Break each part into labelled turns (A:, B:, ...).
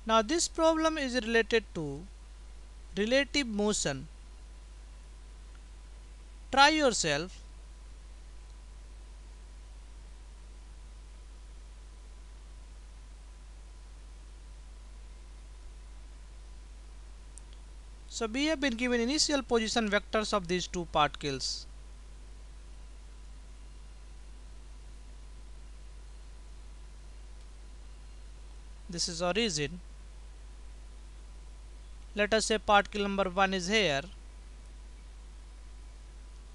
A: Now this problem is related to relative motion. Try yourself. So we have been given initial position vectors of these two particles. This is origin. Let us say particle number 1 is here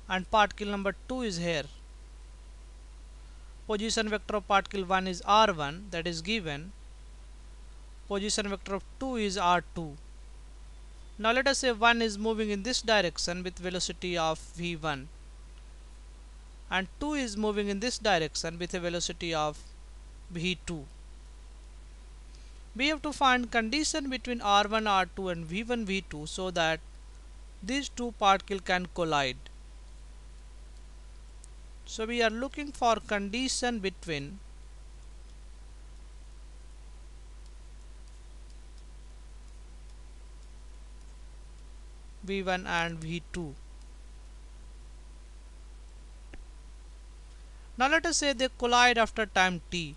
A: and particle number 2 is here. Position vector of particle 1 is r1, that is given. Position vector of 2 is r2. Now let us say 1 is moving in this direction with velocity of v1 and 2 is moving in this direction with a velocity of v2. We have to find condition between r1 r2 and v1 v2 so that these two particles can collide. So we are looking for condition between v1 and v2. Now let us say they collide after time t.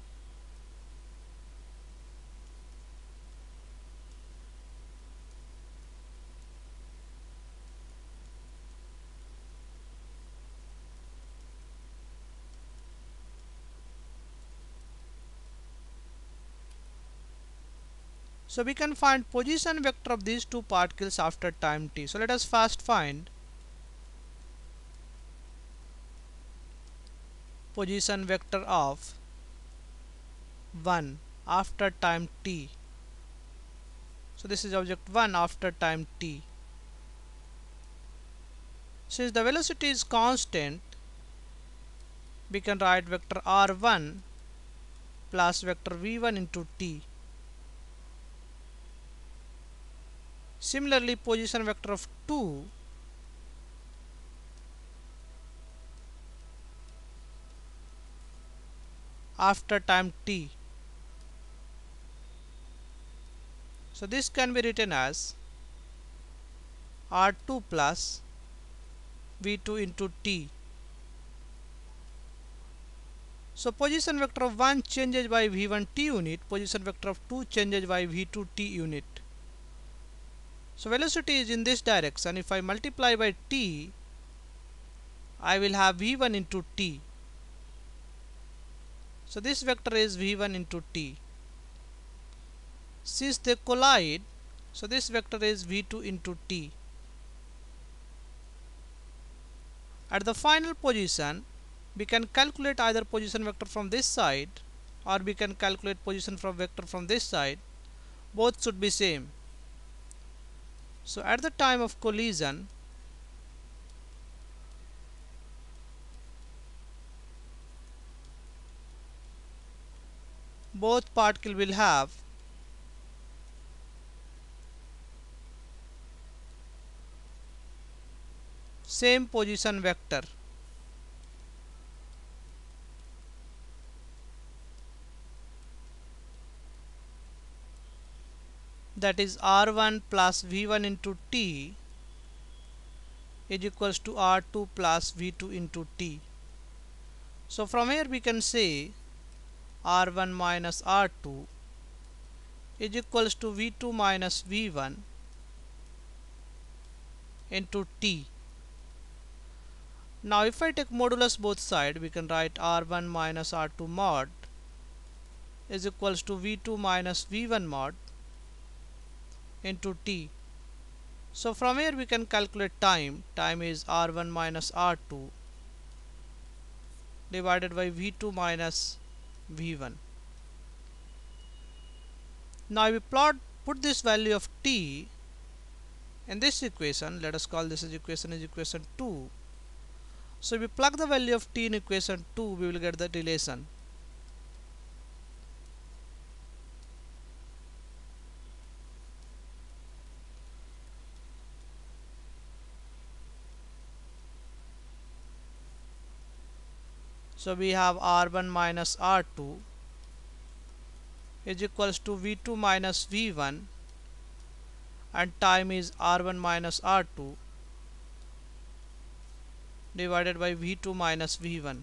A: So we can find position vector of these two particles after time t. So let us first find position vector of 1 after time t. So this is object 1 after time t. Since the velocity is constant, we can write vector r1 plus vector v1 into t. Similarly, position vector of 2 after time t. So this can be written as r2 plus v2 into t. So position vector of 1 changes by v1 t unit, position vector of 2 changes by v2 t unit. So velocity is in this direction. If I multiply by t, I will have v1 into t. So this vector is v1 into t. Since they collide, so this vector is v2 into t. At the final position, we can calculate either position vector from this side or we can calculate position from vector from this side. Both should be same. So at the time of collision, both particles will have same position vector. That is r1 plus v1 into t is equals to r2 plus v2 into t. So from here we can say r1 minus r2 is equals to v2 minus v1 into t. Now if I take modulus both sides, we can write r1 minus r2 mod is equals to v2 minus v1 mod into t. So from here we can calculate time. Time is r1 minus r2 divided by v2 minus v1. Now if we put this value of t in this equation, let us call this as equation 2. So if we plug the value of t in equation 2, we will get the relation. So we have r1 minus r2 is equals to v2 minus v1, and time is r1 minus r2 divided by v2 minus v1.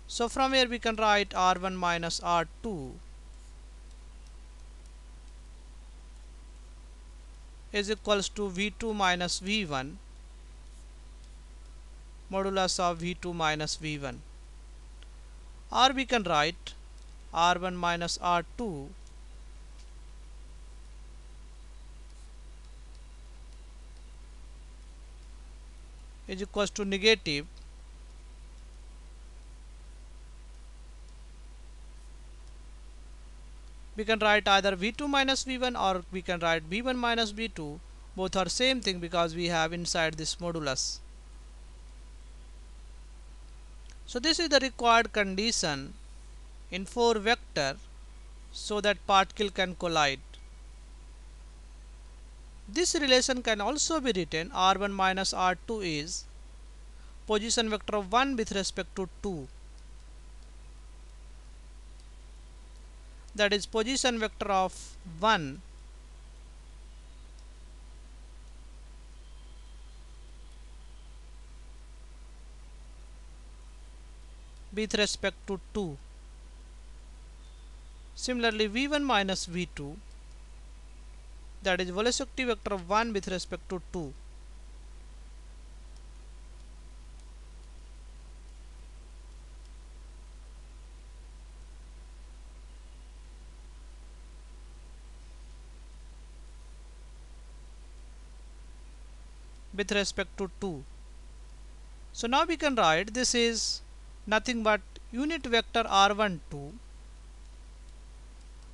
A: So from here we can write r1 minus r2 is equals to v2 minus v1 modulus of v2 minus v1, or we can write r1 minus r2 is equals to negative we can write either v2 minus v1 or we can write v1 minus v2. Both are same thing because we have inside this modulus. So this is the required condition in 4 vector so that particle can collide. This relation can also be written r1 minus r2 is position vector of 1 with respect to 2, that is position vector of 1 with respect to 2. Similarly v1 minus v2, that is velocity vector of 1 with respect to 2. With respect to 2. So now we can write this is nothing but unit vector r12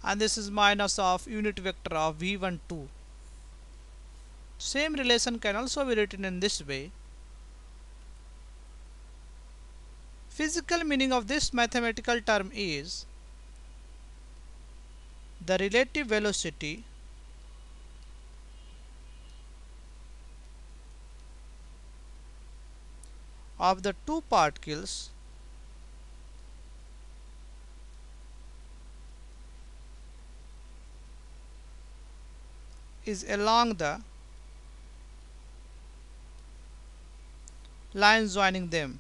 A: and this is minus of unit vector of v12. Same relation can also be written in this way. Physical meaning of this mathematical term is the relative velocity of the two particles is along the lines joining them.